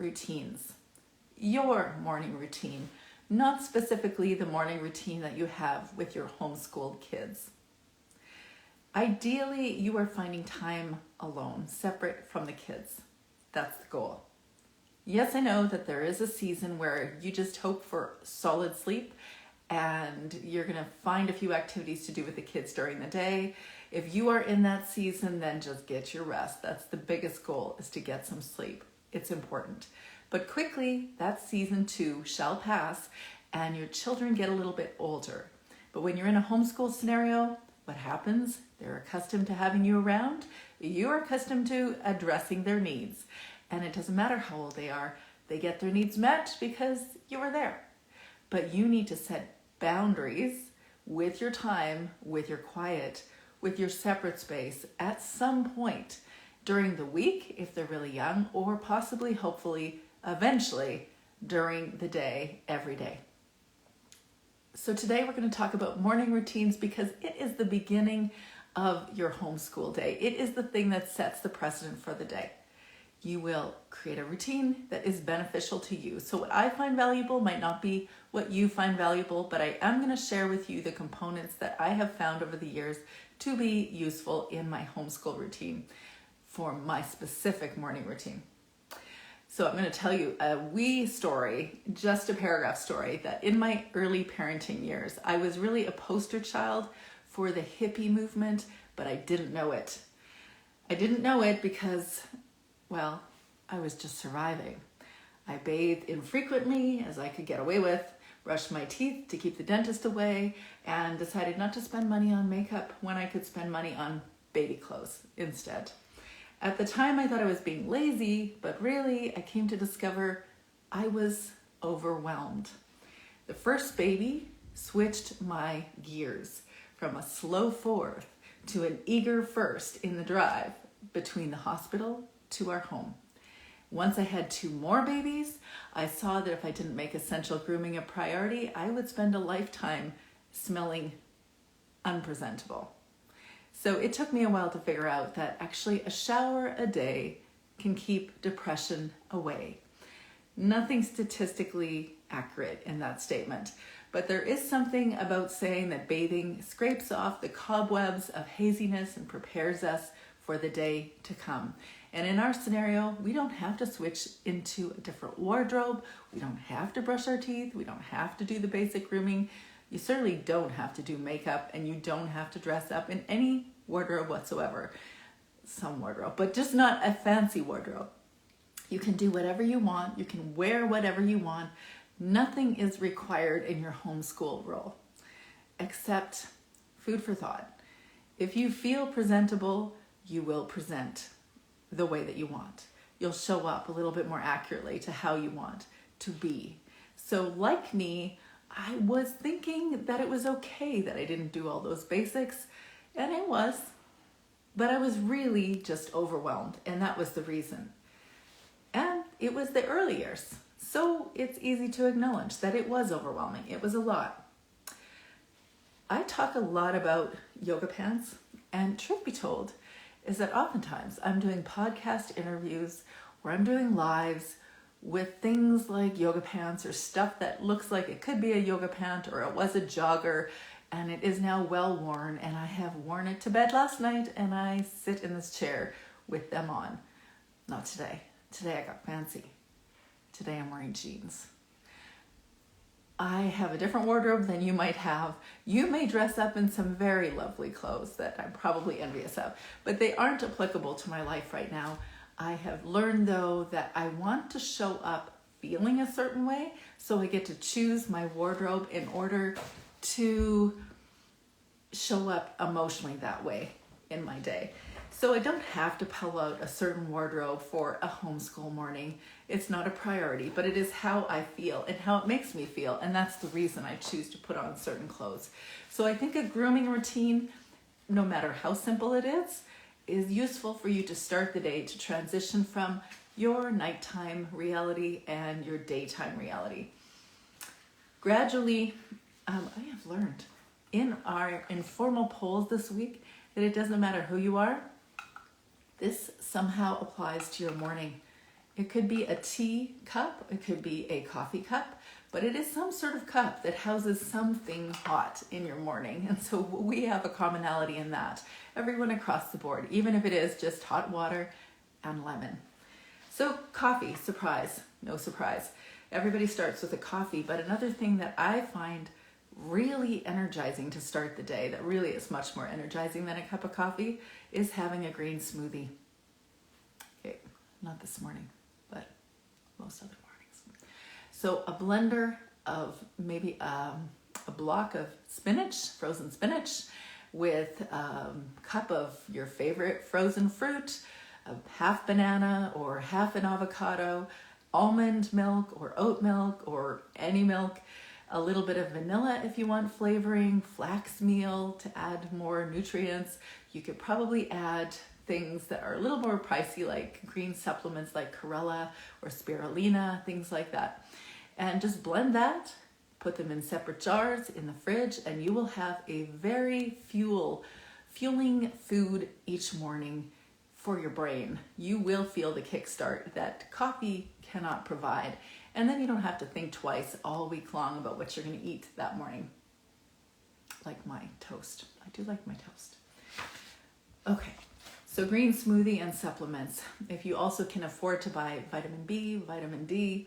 routines. Your morning routine, not specifically the morning routine that you have with your homeschooled kids. Ideally, you are finding time alone, separate from the kids. That's the goal. Yes, I know that there is a season where you just hope for solid sleep and you're going to find a few activities to do with the kids during the day. If you are in that season, then just get your rest. That's the biggest goal, is to get some sleep. It's important. But quickly, that season too shall pass and your children get a little bit older. But when you're in a homeschool scenario, what happens? They're accustomed to having you around. You're accustomed to addressing their needs. And it doesn't matter how old they are. They get their needs met because you were there. But you need to set boundaries with your time, with your quiet, with your separate space at some point during the week, if they're really young, or possibly, hopefully, eventually during the day, every day. So today we're going to talk about morning routines because it is the beginning of your homeschool day. It is the thing that sets the precedent for the day. You will create a routine that is beneficial to you. So what I find valuable might not be what you find valuable, but I am going to share with you the components that I have found over the years to be useful in my homeschool routine for my specific morning routine. So I'm going to tell you a wee story, just a paragraph story, that in my early parenting years, I was really a poster child for the hippie movement, but I didn't know it. I didn't know it because, well, I was just surviving. I bathed infrequently, as I could get away with, brushed my teeth to keep the dentist away, and decided not to spend money on makeup when I could spend money on baby clothes instead. At the time, I thought I was being lazy, but really, I came to discover I was overwhelmed. The first baby switched my gears from a slow fourth to an eager first in the drive between the hospital to our home. Once I had 2 more babies, I saw that if I didn't make essential grooming a priority, I would spend a lifetime smelling unpresentable. So it took me a while to figure out that actually a shower a day can keep depression away. Nothing statistically accurate in that statement, but there is something about saying that bathing scrapes off the cobwebs of haziness and prepares us for the day to come. And in our scenario, we don't have to switch into a different wardrobe. We don't have to brush our teeth. We don't have to do the basic grooming. You certainly don't have to do makeup, and you don't have to dress up in any wardrobe whatsoever. Some wardrobe, but just not a fancy wardrobe. You can do whatever you want. You can wear whatever you want. Nothing is required in your homeschool role, except food for thought. If you feel presentable, you will present the way that you want. You'll show up a little bit more accurately to how you want to be. So like me, I was thinking that it was okay that I didn't do all those basics, and I was, but I was really just overwhelmed, and that was the reason. And it was the early years, so it's easy to acknowledge that it was overwhelming. It was a lot. I talk a lot about yoga pants, and truth be told, is that oftentimes I'm doing podcast interviews or I'm doing lives with things like yoga pants or stuff that looks like it could be a yoga pant or it was a jogger and it is now well worn, and I have worn it to bed last night and I sit in this chair with them on. Not today. Today I got fancy. Today I'm wearing jeans. I have a different wardrobe than you might have. You may dress up in some very lovely clothes that I'm probably envious of, but they aren't applicable to my life right now. I have learned, though, that I want to show up feeling a certain way, so I get to choose my wardrobe in order to show up emotionally that way in my day. So I don't have to pull out a certain wardrobe for a homeschool morning. It's not a priority, but it is how I feel and how it makes me feel, and that's the reason I choose to put on certain clothes. So I think a grooming routine, no matter how simple it is useful for you to start the day to transition from your nighttime reality and your daytime reality. Gradually, I have learned in our informal polls this week that it doesn't matter who you are. This somehow applies to your morning. It could be a tea cup, it could be a coffee cup, but it is some sort of cup that houses something hot in your morning. And so we have a commonality in that. Everyone across the board, even if it is just hot water and lemon. So coffee, surprise, no surprise. Everybody starts with a coffee, but another thing that I find really energizing to start the day, that really is much more energizing than a cup of coffee, is having a green smoothie. Okay, not this morning, but most other mornings. So a blender of maybe a block of spinach, frozen spinach, with a cup of your favorite frozen fruit, a half banana or half an avocado, almond milk or oat milk or any milk, a little bit of vanilla if you want flavoring, flax meal to add more nutrients. You could probably add things that are a little more pricey, like green supplements like chlorella or spirulina, things like that. And just blend that, put them in separate jars in the fridge, and you will have a very fueling food each morning for your brain. You will feel the kickstart that coffee cannot provide. And then you don't have to think twice all week long about what you're going to eat that morning. Like my toast. I do like my toast. Okay, so green smoothie and supplements. If you also can afford to buy vitamin B, vitamin D,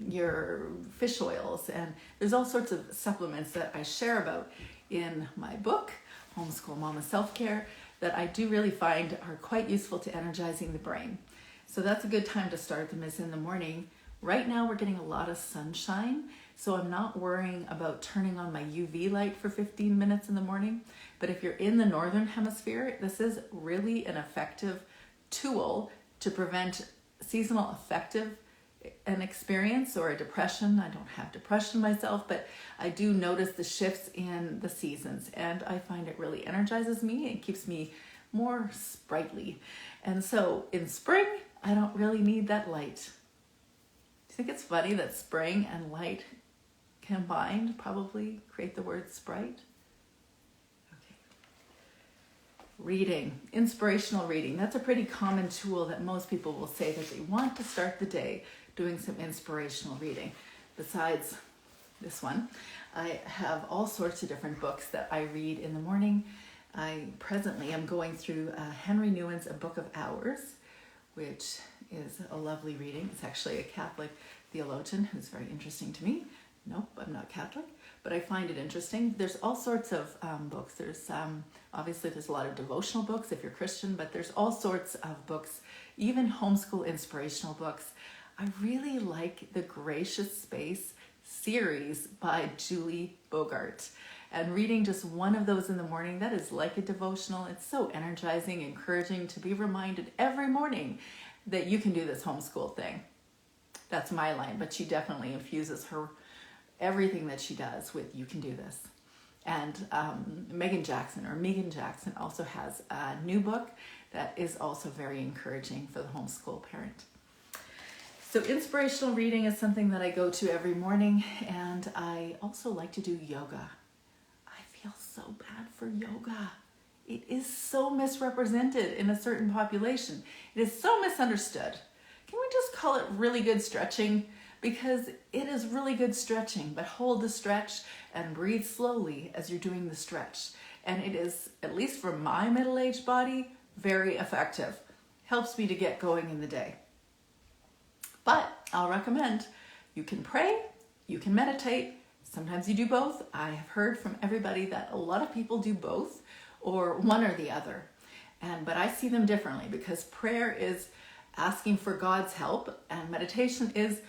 your fish oils, and there's all sorts of supplements that I share about in my book, Homeschool Mama Self-Care, that I do really find are quite useful to energizing the brain. So that's a good time to start them, is in the morning. Right now we're getting a lot of sunshine, so I'm not worrying about turning on my UV light for 15 minutes in the morning. But if you're in the northern hemisphere, this is really an effective tool to prevent seasonal affective an experience or a depression. I don't have depression myself, but I do notice the shifts in the seasons, and I find it really energizes me and keeps me more sprightly. And so in spring, I don't really need that light. Do you think it's funny that spring and light combined probably create the word sprite? Okay. Reading, inspirational reading. That's a pretty common tool that most people will say that they want to start the day doing some inspirational reading. Besides this one, I have all sorts of different books that I read in the morning. I presently am going through Henry Nouwen's A Book of Hours, which is a lovely reading. It's actually a Catholic theologian who's very interesting to me. Nope, I'm not Catholic, but I find it interesting. There's all sorts of books. There's obviously there's a lot of devotional books if you're Christian, but there's all sorts of books, even homeschool inspirational books. I really like the Gracious Space series by Julie Bogart. And reading just one of those in the morning, that is like a devotional. It's so energizing, encouraging to be reminded every morning that you can do this homeschool thing. That's my line, but she definitely infuses everything that she does with "you can do this." And Megan Jackson also has a new book that is also very encouraging for the homeschool parent. So inspirational reading is something that I go to every morning, and I also like to do yoga. I feel so bad for yoga. It is so misrepresented in a certain population. It is so misunderstood. Can we just call it really good stretching? Because it is really good stretching, but hold the stretch and breathe slowly as you're doing the stretch. And it is, at least for my middle-aged body, very effective. Helps me to get going in the day. But I'll recommend you can pray, you can meditate. Sometimes you do both. I have heard from everybody that a lot of people do both or one or the other. But I see them differently, because prayer is asking for God's help and meditation is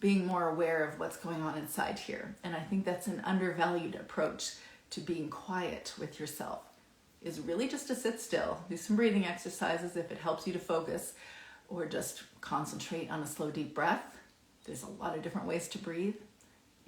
being more aware of what's going on inside here. And I think that's an undervalued approach to being quiet with yourself, is really just to sit still, do some breathing exercises if it helps you to focus, or just concentrate on a slow, deep breath. There's a lot of different ways to breathe.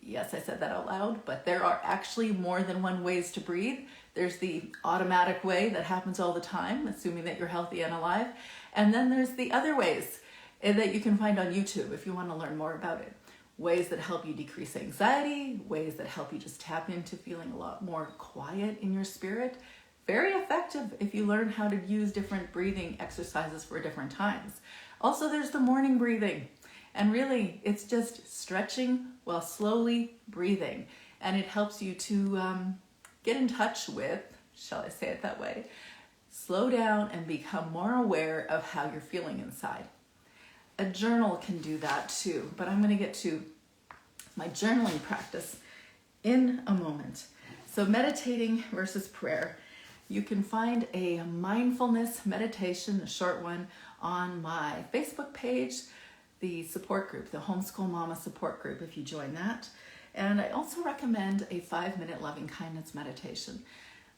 Yes, I said that out loud, but there are actually more than one ways to breathe. There's the automatic way that happens all the time, assuming that you're healthy and alive. And then there's the other ways that you can find on YouTube if you want to learn more about it. Ways that help you decrease anxiety, ways that help you just tap into feeling a lot more quiet in your spirit. Very effective if you learn how to use different breathing exercises for different times. Also, there's the morning breathing. And really, it's just stretching while slowly breathing. And it helps you to get in touch with, shall I say it that way, slow down and become more aware of how you're feeling inside. A journal can do that too, but I'm going to get to my journaling practice in a moment. So meditating versus prayer. You can find a mindfulness meditation, a short one, on my Facebook page, the support group, the Homeschool Mama support group, if you join that. And I also recommend a 5-minute loving kindness meditation,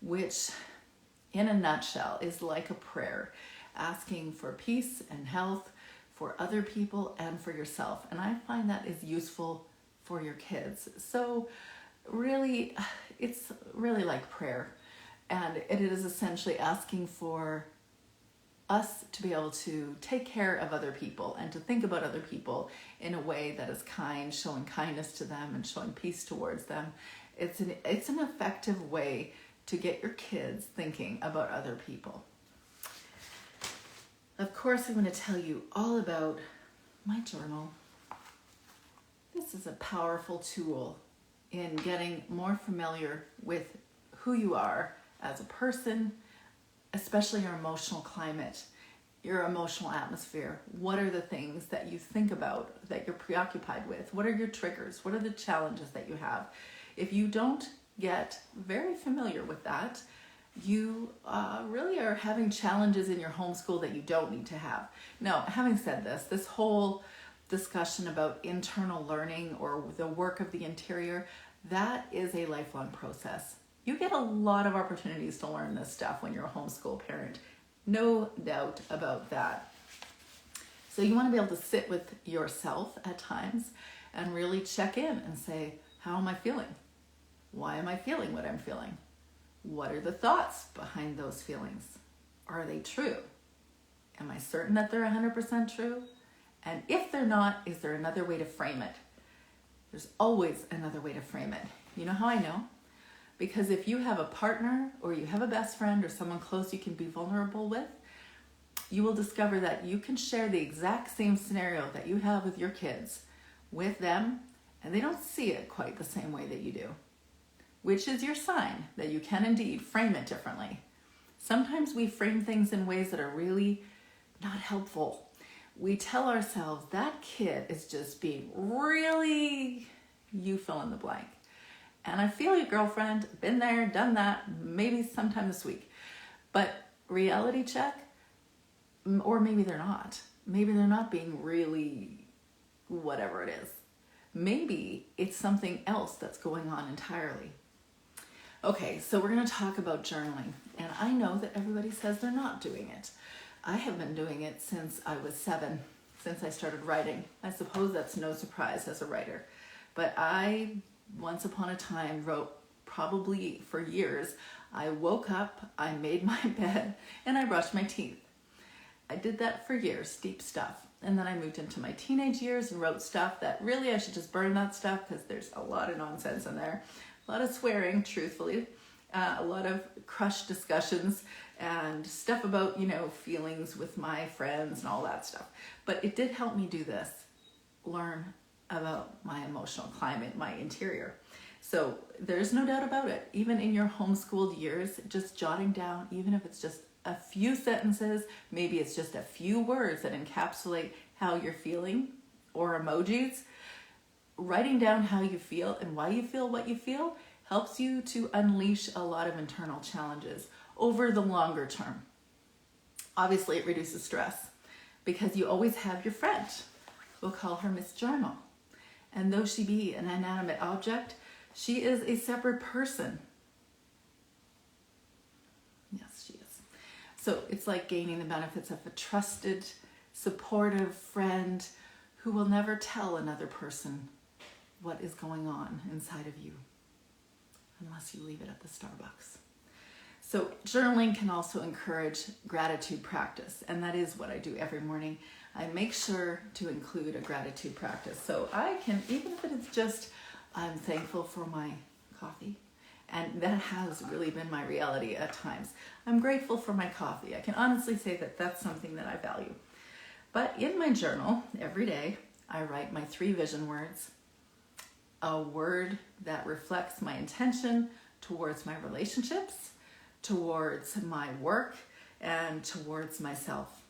which in a nutshell is like a prayer, asking for peace and health for other people and for yourself. And I find that is useful for your kids. So really, it's really like prayer. And it is essentially asking for us to be able to take care of other people and to think about other people in a way that is kind, showing kindness to them and showing peace towards them. It's an effective way to get your kids thinking about other people. Of course, I'm going to tell you all about my journal. This is a powerful tool in getting more familiar with who you are as a person, especially your emotional climate, your emotional atmosphere. What are the things that you think about, that you're preoccupied with? What are your triggers? What are the challenges that you have? If you don't get very familiar with that, you really are having challenges in your homeschool that you don't need to have. Now, having said this, this whole discussion about internal learning or the work of the interior, that is a lifelong process. You get a lot of opportunities to learn this stuff when you're a homeschool parent. No doubt about that. So you want to be able to sit with yourself at times and really check in and say, how am I feeling? Why am I feeling what I'm feeling? What are the thoughts behind those feelings? Are they true? Am I certain that they're 100% true? And if they're not, is there another way to frame it? There's always another way to frame it. You know how I know? Because if you have a partner or you have a best friend or someone close you can be vulnerable with, you will discover that you can share the exact same scenario that you have with your kids with them, and they don't see it quite the same way that you do, which is your sign that you can indeed frame it differently. Sometimes we frame things in ways that are really not helpful. We tell ourselves that kid is just being really, you fill in the blank. And I feel you, girlfriend, been there, done that, maybe sometime this week. But reality check, or maybe they're not. Maybe they're not being really whatever it is. Maybe it's something else that's going on entirely. Okay, so we're going to talk about journaling. And I know that everybody says they're not doing it. I have been doing it since I was 7, since I started writing. I suppose that's no surprise as a writer. But I, once upon a time, wrote probably for years. I woke up, I made my bed, and I brushed my teeth. I did that for years, deep stuff. And then I moved into my teenage years and wrote stuff that really I should just burn that stuff because there's a lot of nonsense in there. A lot of swearing, truthfully. A lot of crushed discussions and stuff about, feelings with my friends and all that stuff. But it did help me do this, learn about my emotional climate, my interior. So there's no doubt about it. Even in your homeschooled years, just jotting down, even if it's just a few sentences, maybe it's just a few words that encapsulate how you're feeling, or emojis, writing down how you feel and why you feel what you feel helps you to unleash a lot of internal challenges over the longer term. Obviously, it reduces stress because you always have your friend. We'll call her Miss Journal. And though she be an inanimate object, she is a separate person. Yes, she is. So it's like gaining the benefits of a trusted, supportive friend who will never tell another person what is going on inside of you, unless you leave it at the Starbucks. So journaling can also encourage gratitude practice, and that is what I do every morning. I make sure to include a gratitude practice. So I can, even if it's just, I'm thankful for my coffee, and that has really been my reality at times. I'm grateful for my coffee. I can honestly say that that's something that I value. But in my journal, every day, I write my 3 vision words, a word that reflects my intention towards my relationships, towards my work, and towards myself.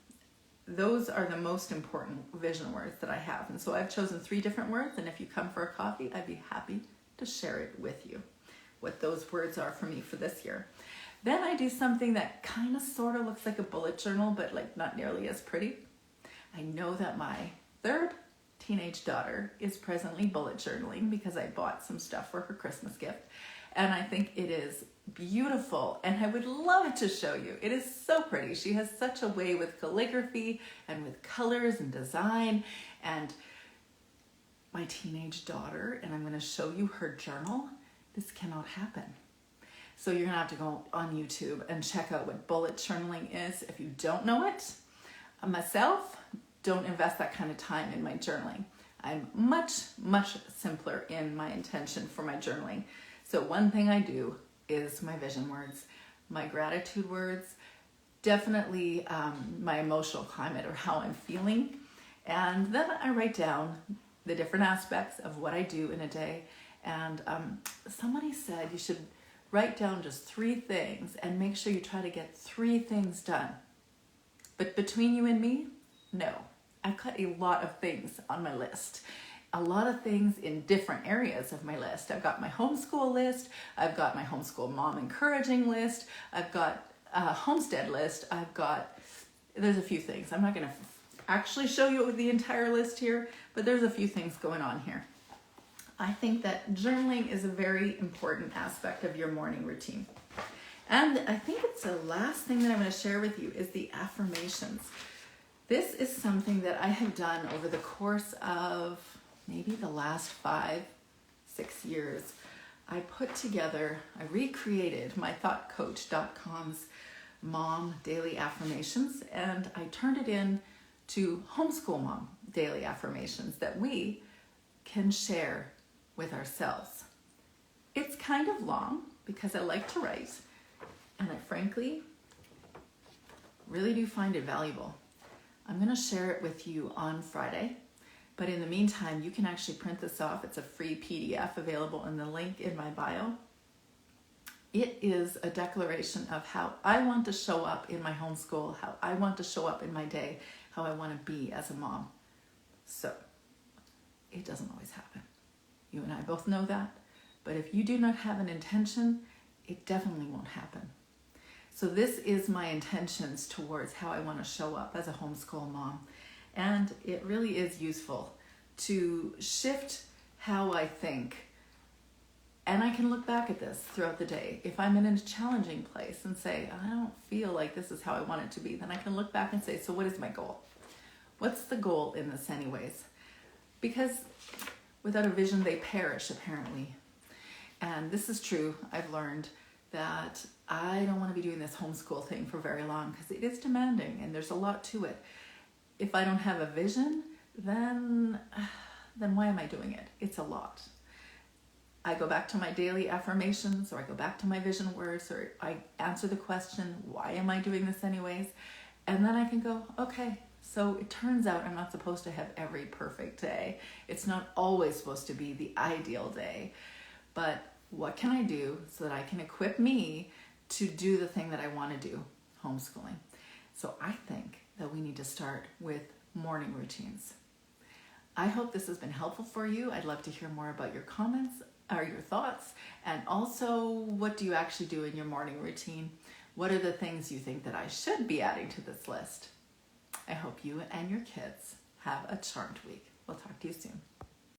Those are the most important vision words that I have. And so I've chosen 3 different words, and if you come for a coffee, I'd be happy to share it with you, what those words are for me for this year. Then I do something that kind of sort of looks like a bullet journal, but like not nearly as pretty. I know that my 3rd teenage daughter is presently bullet journaling because I bought some stuff for her Christmas gift. And I think it is beautiful, and I would love to show you. It is so pretty. She has such a way with calligraphy and with colors and design. And my teenage daughter, and I'm going to show you her journal. This cannot happen. So you're going to have to go on YouTube and check out what bullet journaling is if you don't know it. Myself, don't invest that kind of time in my journaling. I'm much, much simpler in my intention for my journaling. So one thing I do is my vision words, my gratitude words, definitely my emotional climate or how I'm feeling. And then I write down the different aspects of what I do in a day. And somebody said you should write down just 3 things and make sure you try to get 3 things done. But between you and me, no. I've got a lot of things on my list. A lot of things in different areas of my list. I've got my homeschool list. I've got my homeschool mom encouraging list. I've got a homestead list. There's a few things. I'm not going to actually show you the entire list here, but there's a few things going on here. I think that journaling is a very important aspect of your morning routine. And I think it's the last thing that I'm going to share with you is the affirmations. This is something that I have done over the course of maybe the last 5-6 years. I recreated my thoughtcoach.com's mom daily affirmations, and I turned it in to homeschool mom daily affirmations that we can share with ourselves. It's kind of long because I like to write, and I frankly really do find it valuable. I'm going to share it with you on Friday, but in the meantime, you can actually print this off. It's a free PDF available in the link in my bio. It is a declaration of how I want to show up in my homeschool, how I want to show up in my day, how I want to be as a mom. So, it doesn't always happen. You and I both know that. But if you do not have an intention, it definitely won't happen. So this is my intentions towards how I want to show up as a homeschool mom. And it really is useful to shift how I think. And I can look back at this throughout the day. If I'm in a challenging place and say, I don't feel like this is how I want it to be, then I can look back and say, so what is my goal? What's the goal in this anyways? Because without a vision, they perish, apparently. And this is true. I've learned that I don't want to be doing this homeschool thing for very long because it is demanding and there's a lot to it. If I don't have a vision, then why am I doing it? It's a lot. I go back to my daily affirmations, or I go back to my vision words, or I answer the question, why am I doing this anyways? And then I can go, okay, so it turns out I'm not supposed to have every perfect day. It's not always supposed to be the ideal day. But what can I do so that I can equip me to do the thing that I want to do, homeschooling? So I think that we need to start with morning routines. I hope this has been helpful for you. I'd love to hear more about your comments or your thoughts, and also what do you actually do in your morning routine? What are the things you think that I should be adding to this list? I hope you and your kids have a charmed week. We'll talk to you soon.